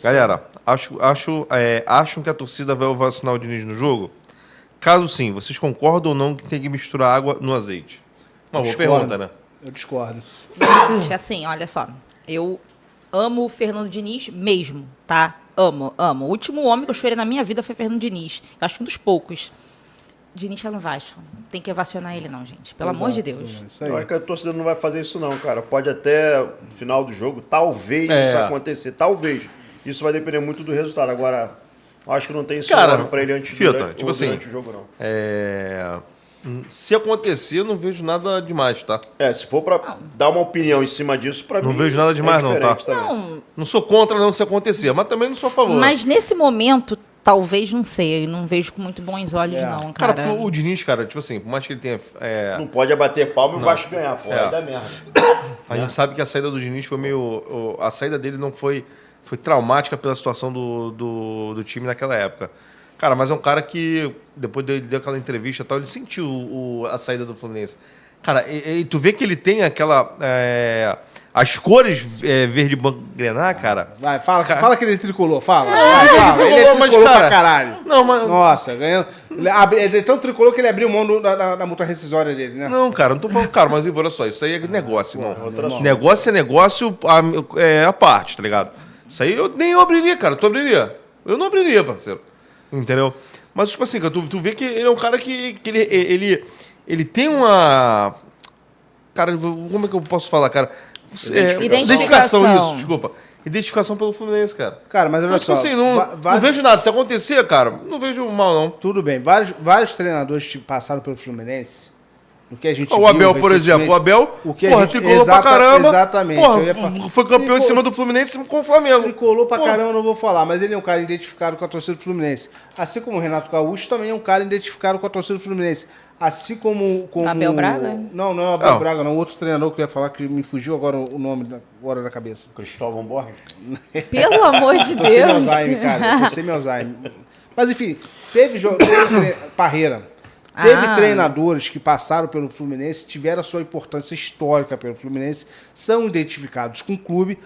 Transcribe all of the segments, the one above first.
Galera, acham que a torcida vai ovacionar o Diniz no jogo? Caso sim, vocês concordam ou não que tem que misturar água no azeite? Uma boa pergunta, né? Eu discordo. Gente, assim, olha só. Eu amo o Fernando Diniz mesmo, tá? Amo. O último homem que eu chorei na minha vida foi Fernando Diniz. Eu acho um dos poucos. Diniz tá no Vasco. Tem que ovacionar ele não, gente. Pelo amor de Deus. Isso aí. Eu acho que a torcida não vai fazer isso não, cara. Pode até, no final do jogo, talvez isso acontecer. Talvez. Isso vai depender muito do resultado. Agora, eu acho que não tem sonoro pra ele antes durante o jogo, não. Se acontecer, eu não vejo nada demais, tá? Se for pra dar uma opinião em cima disso, pra mim... Não vejo nada demais não, tá? Não sou contra não se acontecer, mas também não sou a favor. Mas nesse momento, talvez, não sei. Eu não vejo com muito bons olhos, não, cara. Cara, porque o Diniz, cara, tipo assim, por mais que ele tenha... Não pode abater palma e o Vasco ganhar, pô. Vai dar merda. A gente sabe que a saída do Diniz foi meio... A saída dele não foi traumática pela situação do time naquela época. Cara, mas é um cara que, depois ele deu aquela entrevista e tal, ele sentiu a saída do Fluminense. Cara, e tu vê que ele tem aquela... as cores verde branco grená, cara... Vai, fala que ele tricolou, fala. Ele Ele é tricolor cara, pra caralho. Não, mas... Nossa, ganhando... Ele é tão tricolor que ele abriu mão da multa rescisória dele, né? Não, cara, não tô falando... Cara, mas olha só, isso aí é negócio, irmão. Negócio é negócio à parte, tá ligado? Isso aí eu nem abriria, cara. Tu abriria? Eu não abriria, parceiro. Entendeu? Mas, tipo assim, cara, tu vê que ele é um cara que ele tem uma... Cara, como é que eu posso falar, cara? Identificação, isso, desculpa. Identificação pelo Fluminense, cara. Cara, mas olha só... Tipo assim, não vejo nada. Se acontecer, cara, não vejo mal, não. Tudo bem. Vários treinadores que passaram pelo Fluminense... O que a gente o Abel, por exemplo. O Abel, tricolou pra caramba. Exatamente. Foi campeão em cima do Fluminense com o Flamengo. Tricolou pra caramba, não vou falar. Mas ele é um cara identificado com a torcida do Fluminense. Assim como o Renato Gaúcho também é um cara identificado com a torcida do Fluminense. Assim como Abel Braga? Não é o Abel Braga, não. Outro treinador que eu ia falar que me fugiu agora o nome agora da cabeça. Cristóvão Borges? Pelo amor de Deus. Sem meu Alzheimer, cara. Sem meu Alzheimer. Mas enfim, teve Parreira. Teve treinadores que passaram pelo Fluminense, tiveram a sua importância histórica pelo Fluminense, são identificados com o clube.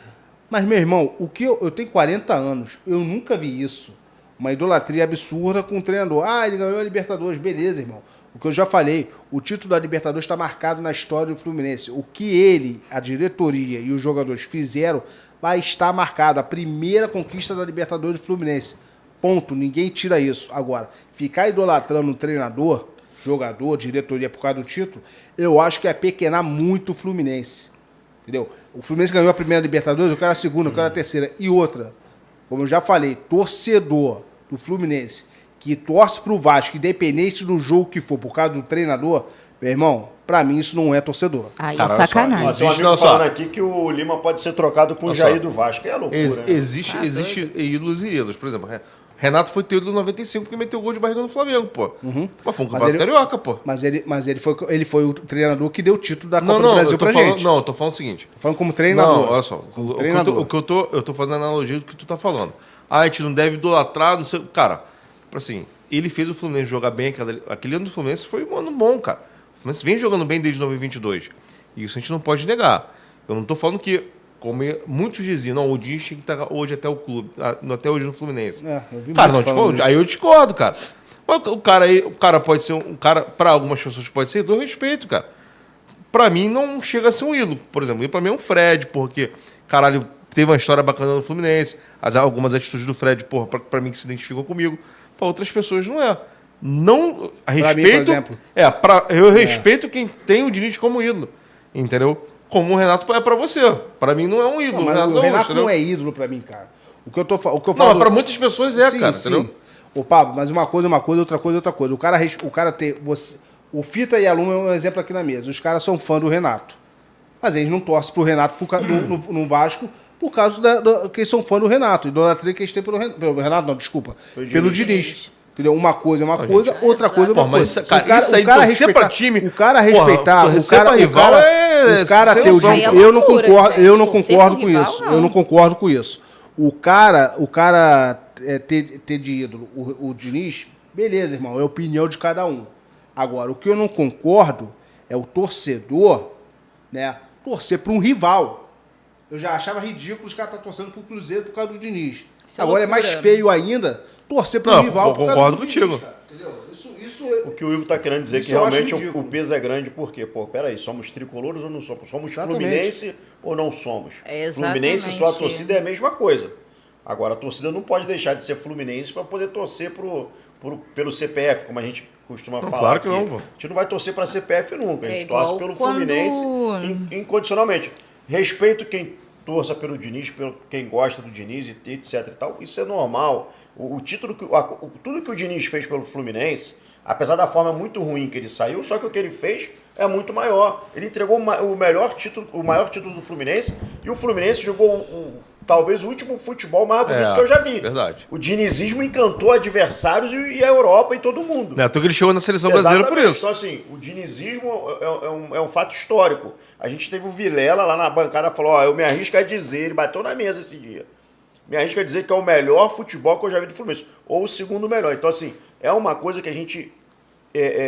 Mas, meu irmão, eu tenho 40 anos, eu nunca vi isso. Uma idolatria absurda com um treinador. Ele ganhou a Libertadores, beleza, irmão. O que eu já falei, o título da Libertadores está marcado na história do Fluminense. O que ele, a diretoria e os jogadores fizeram vai estar marcado. A primeira conquista da Libertadores do Fluminense. Ponto, ninguém tira isso. Agora, ficar idolatrando um treinador, jogador, diretoria por causa do título, eu acho que é pequenar muito o Fluminense. Entendeu? O Fluminense ganhou a primeira Libertadores, eu quero a segunda, eu quero a terceira. E outra, como eu já falei, torcedor do Fluminense que torce pro Vasco, independente do jogo que for, por causa do treinador, meu irmão, pra mim isso não é torcedor. Aí é sacanagem. Tem um amigo falando aqui que o Lima pode ser trocado com o Jair do Vasco. É loucura, né? Existe ídolos e ídolos. Por exemplo, Renato foi ter ídolo em 95 porque meteu gol de barriga no Flamengo, pô. Mas foi um campeonato carioca, pô. Mas ele foi o treinador que deu o título da Copa do Brasil pra gente. Não, eu tô falando o seguinte. Tô falando como treinador. Não, olha só. Eu tô fazendo analogia do que tu tá falando. A gente não deve idolatrar, não sei... Cara, assim, ele fez o Fluminense jogar bem. Aquele ano do Fluminense foi um ano bom, cara. O Fluminense vem jogando bem desde 2022. E isso a gente não pode negar. Eu não tô falando que... Como muitos diziam, não, o Diniz tinha que estar hoje até o clube, até hoje no Fluminense. Cara, aí eu discordo, cara. O cara pode ser um cara, para algumas pessoas pode ser, do respeito, cara. Pra mim não chega a ser um ídolo. Por exemplo, pra mim é um Fred, porque, caralho, teve uma história bacana no Fluminense, algumas atitudes do Fred, porra, pra mim que se identificam comigo, pra outras pessoas não é. Não, a respeito... Pra mim, por exemplo. Eu respeito quem tem o Diniz como ídolo, entendeu? Como o Renato é pra você. Pra mim não é um ídolo. O Renato não é ídolo pra mim, cara. O que eu falo... Não, pra muitas pessoas é, cara. Sim. Entendeu? Ô, Pablo, mas uma coisa é uma coisa, outra coisa é outra coisa. O cara tem... O Fita e a Luma é um exemplo aqui na mesa. Os caras são fã do Renato. Mas eles não torcem pro Renato no Vasco por causa que eles são fã do Renato. Idolatria que eles têm pelo Renato, não, desculpa. Pelo Diniz. Entendeu? Uma coisa é uma coisa, outra coisa é outra coisa. Mas isso aí, torcer pra time... O cara respeitar... O cara ter o dinheiro... Eu não concordo com isso. Eu não concordo com isso. O cara ter de ídolo o Diniz, beleza, irmão, é a opinião de cada um. Agora, o que eu não concordo é o torcedor, né, torcer para um rival. Eu já achava ridículo os caras estar torcendo pro Cruzeiro por causa do Diniz. Agora é mais feio ainda torcer pro rival. Eu concordo contigo. O que o Ivo tá querendo dizer é que realmente o peso é grande, porque, peraí, somos tricolores ou não somos? Somos Fluminense ou não somos? Fluminense só a torcida é a mesma coisa. Agora, a torcida não pode deixar de ser Fluminense para poder torcer pelo CPF, como a gente costuma falar. Claro que aqui. não, pô. A gente não vai torcer para CPF nunca. A gente torce pelo Fluminense incondicionalmente. Respeito quem torça pelo Diniz, quem gosta do Diniz, etc e tal. Isso é normal. Tudo que o Diniz fez pelo Fluminense, apesar da forma muito ruim que ele saiu, só que o que ele fez é muito maior. Ele entregou o maior título do Fluminense, e o Fluminense jogou talvez o último futebol mais bonito que eu já vi. Verdade. O dinizismo encantou adversários e a Europa e todo mundo. Até que ele chegou na seleção brasileira por isso. Então, assim, o dinizismo é um fato histórico. A gente teve o Vilela lá na bancada, falou, eu me arrisco a dizer, ele bateu na mesa esse dia. Me arrisco a dizer que é o melhor futebol que eu já vi do Fluminense. Ou o segundo melhor. Então, assim, é uma coisa que a gente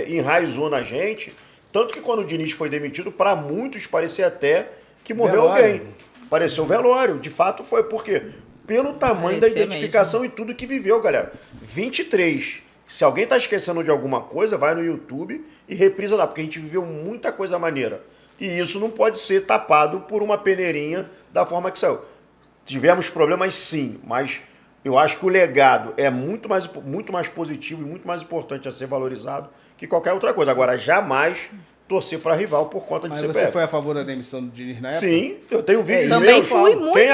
enraizou na gente. Tanto que quando o Diniz foi demitido, para muitos parecia até que morreu alguém. Pareceu um velório. De fato foi. Por quê? Pelo tamanho da identificação mesmo. E tudo que viveu, galera. 23. Se alguém tá esquecendo de alguma coisa, vai no YouTube e reprisa lá. Porque a gente viveu muita coisa maneira. E isso não pode ser tapado por uma peneirinha da forma que saiu. Tivemos problemas sim, mas eu acho que o legado é muito mais positivo e muito mais importante a ser valorizado que qualquer outra coisa. Agora, jamais torcer para rival por conta de CPF. Mas você foi a favor da demissão do Diniz na época? Sim, eu tenho vídeos também fui muito. Quem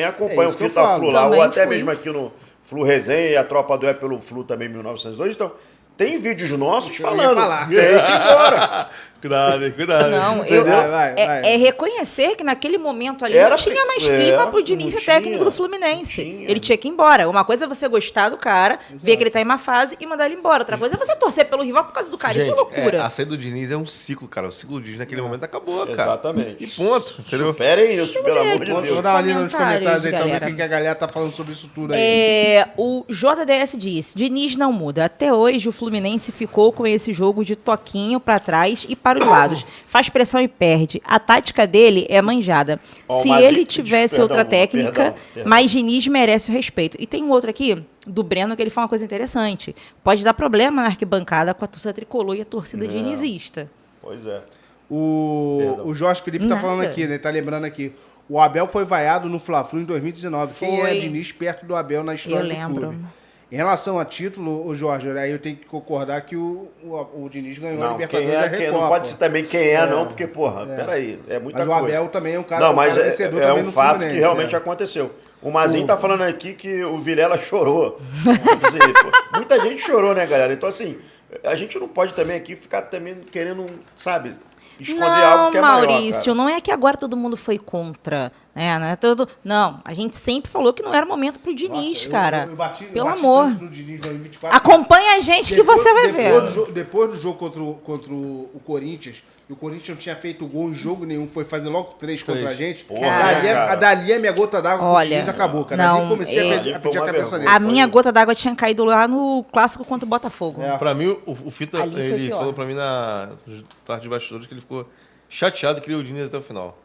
acompanha o Fita Flu lá, ou até mesmo aqui no Flu Resenha, e a Tropa do pelo Flu também, 1902, então... Tem vídeos nossos falando. Tem que ir embora. Cuidado. Não, é reconhecer que naquele momento ali não tinha mais clima pro Diniz ser técnico do Fluminense. Ele tinha que ir embora. Uma coisa é você gostar do cara, ver que ele tá em má fase e mandar ele embora. Outra coisa é você torcer pelo rival por causa do cara. Gente, isso é loucura. A saída do Diniz é um ciclo, cara. O ciclo do Diniz naquele momento acabou, cara. Exatamente. E ponto. Entendeu? Superem isso, pelo amor de Deus. Vou dar uma lida nos comentários aí também, o que a galera tá falando sobre isso tudo aí. O JDS disse, Diniz não muda. Até hoje o Fluminense ficou com esse jogo de toquinho pra trás e para os lados. Faz pressão e perde. A tática dele é manjada. Se ele tivesse outra técnica, mas Diniz merece o respeito. E tem um outro aqui, do Breno, que ele fala uma coisa interessante. Pode dar problema na arquibancada com a torcida tricolor e a torcida dinizista. Pois é. O Jorge Felipe tá falando aqui, né? Tá lembrando aqui. O Abel foi vaiado no Fla-Flu em 2019. Quem é Diniz perto do Abel na história do clube? Em relação a título, o Jorge, aí eu tenho que concordar que o Diniz ganhou a Libertadores e a Recopa. Não pode ser também quem não, porque, peraí, é muita coisa. Mas o Abel também é um cara vencedor também no Fluminense. É um fato que realmente aconteceu. O Mazinho tá falando aqui que o Vilela chorou. Quer dizer, muita gente chorou, né, galera? Então, assim, a gente não pode também aqui ficar também querendo, sabe... esconder algo que é Maurício, maior, cara. Não é que agora todo mundo foi contra, né? Não, a gente sempre falou que não era momento pro Diniz, cara. Pelo amor. Diniz 2024, acompanha a gente que você vai ver. Depois do jogo contra o Corinthians, e o Corinthians não tinha feito gol em jogo nenhum, foi fazer logo 3 contra a gente. Dali a minha gota d'água com o Diniz acabou, cara. Não, ali comecei a pedir a cabeça dele. A minha gota d'água tinha caído lá no clássico contra o Botafogo. Pra mim, o Fita, ele falou pra mim na tarde de bastidores que ele ficou chateado que queria o Diniz até o final.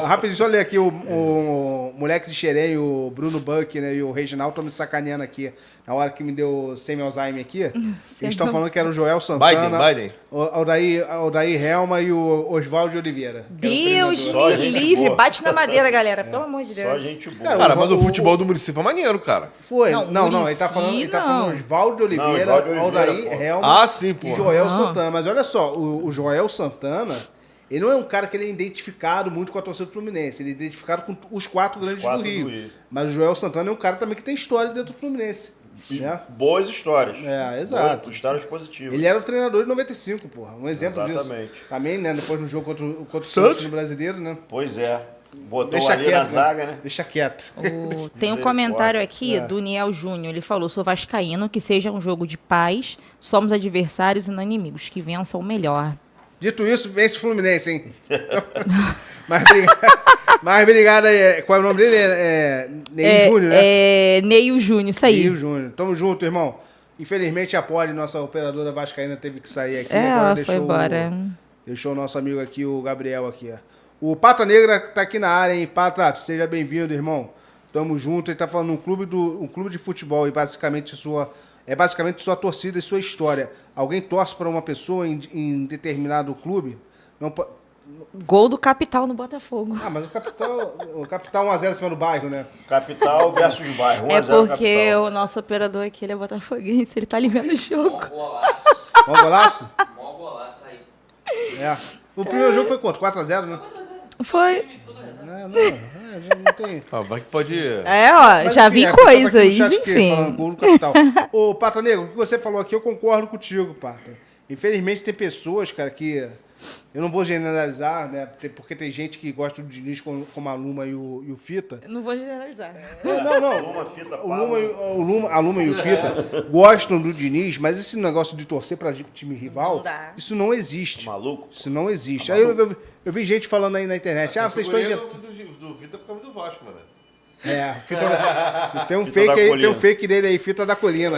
Rapidinho, só ler aqui o moleque de Xerém, o Bruno Buck, né, e o Reginaldo estão me sacaneando aqui. Na hora que me deu semi-Alzheimer aqui, eles estão falando que era o Joel Santana, Biden. O Daí Helma e o Oswaldo Oliveira. Deus me livre, bate na madeira, galera, pelo amor de Deus. Só gente boa. Cara, mas o futebol do Muricy foi maneiro, cara. Foi. Não, ele tá falando Oswaldo Oliveira, Aldair Helma e Joel Santana. Mas olha só, o Joel Santana... Ele não é um cara que ele é identificado muito com a torcida do Fluminense. Ele é identificado com os 4 grandes do Rio. Mas o Joel Santana é um cara também que tem história dentro do Fluminense. Né? Boas histórias. Exato. Histórias positivas. Ele era o treinador de 95, porra. Um exemplo disso. Também, né? Depois no jogo contra o Santos brasileiro, né? Pois é. Botou ali na zaga, né? Deixa quieto. Tem um comentário aqui do Niel Júnior. Ele falou, sou vascaíno, que seja um jogo de paz, somos adversários e não inimigos, que vença o melhor. Dito isso, vence o Fluminense, hein? Mas obrigado aí. Qual é o nome dele? Neil Júnior, né? Neil Júnior, isso aí. Neil Júnior. Tamo junto, irmão. Infelizmente, a Poli, nossa operadora vascaína, teve que sair aqui. Ela foi embora. Deixou o nosso amigo aqui, o Gabriel, aqui. O Pata Negra tá aqui na área, hein? Pata, seja bem-vindo, irmão. Tamo junto. Ele tá falando um clube de futebol e basicamente sua torcida e sua história. Alguém torce para uma pessoa em determinado clube? Não pode... Gol do Capital no Botafogo. Mas o Capital 1x0 em cima do bairro, né? Capital versus bairro. 1x0 é porque Capital. o nosso operador aqui, ele é botafoguense, ele tá ali vendo o jogo. Mó golaço? Mó golaço aí. É. O primeiro jogo foi quanto? 4x0, né? Foi. Não tem... Vai que pode... Mas, já enfim, vi coisas, enfim. Gol do Capital. Ô, Pata Negro, o que você falou aqui, eu concordo contigo, Pata. Infelizmente tem pessoas, cara, que... Eu não vou generalizar, né? Porque tem gente que gosta do Diniz como a Luma e o Fita. Não vou generalizar. Não. Luma, Fita, A Luma e o Fita gostam do Diniz, mas esse negócio de torcer pra time rival, Não dá. isso não existe. Maluco? Isso não existe. Aí eu vi gente falando aí na internet, vocês estão inventando. do Vitor por causa do Vasco, mano. Tem um Fita fake da aí, colina. tem um fake dele aí, Fita da Colina.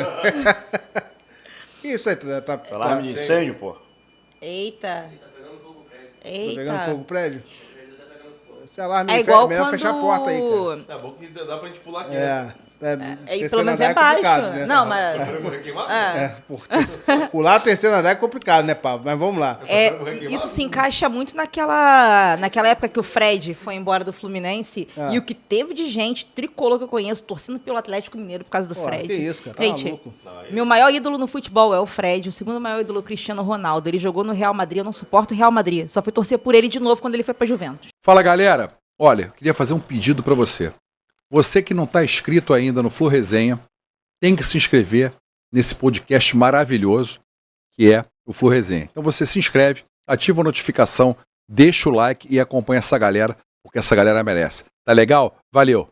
Isso aí, Alarme de incêndio, pô. Eita. Tá pegando fogo o Eita. prédio? Esse alarme É igual melhor quando... fechar a porta aí, cara. É bom que dá pra gente pular aqui, né? E pelo menos é baixo. Né? Não, mas... Pular a terceira andar é complicado, né, Pablo? Mas vamos lá. Isso se encaixa muito naquela época que o Fred foi embora do Fluminense e o que teve de gente tricolor que eu conheço torcendo pelo Atlético Mineiro por causa do Fred. Que isso, cara? Tá Gente, maluco. meu maior ídolo no futebol é o Fred, o segundo maior ídolo é o Cristiano Ronaldo. Ele jogou no Real Madrid, eu não suporto o Real Madrid. Só fui torcer por ele de novo quando ele foi pra Juventus. Fala, galera. Olha, queria fazer um pedido para você. Você que não está inscrito ainda no Flu Resenha, tem que se inscrever nesse podcast maravilhoso que é o Flu Resenha. Então você se inscreve, ativa a notificação, deixa o like e acompanha essa galera, porque essa galera merece. Tá legal? Valeu!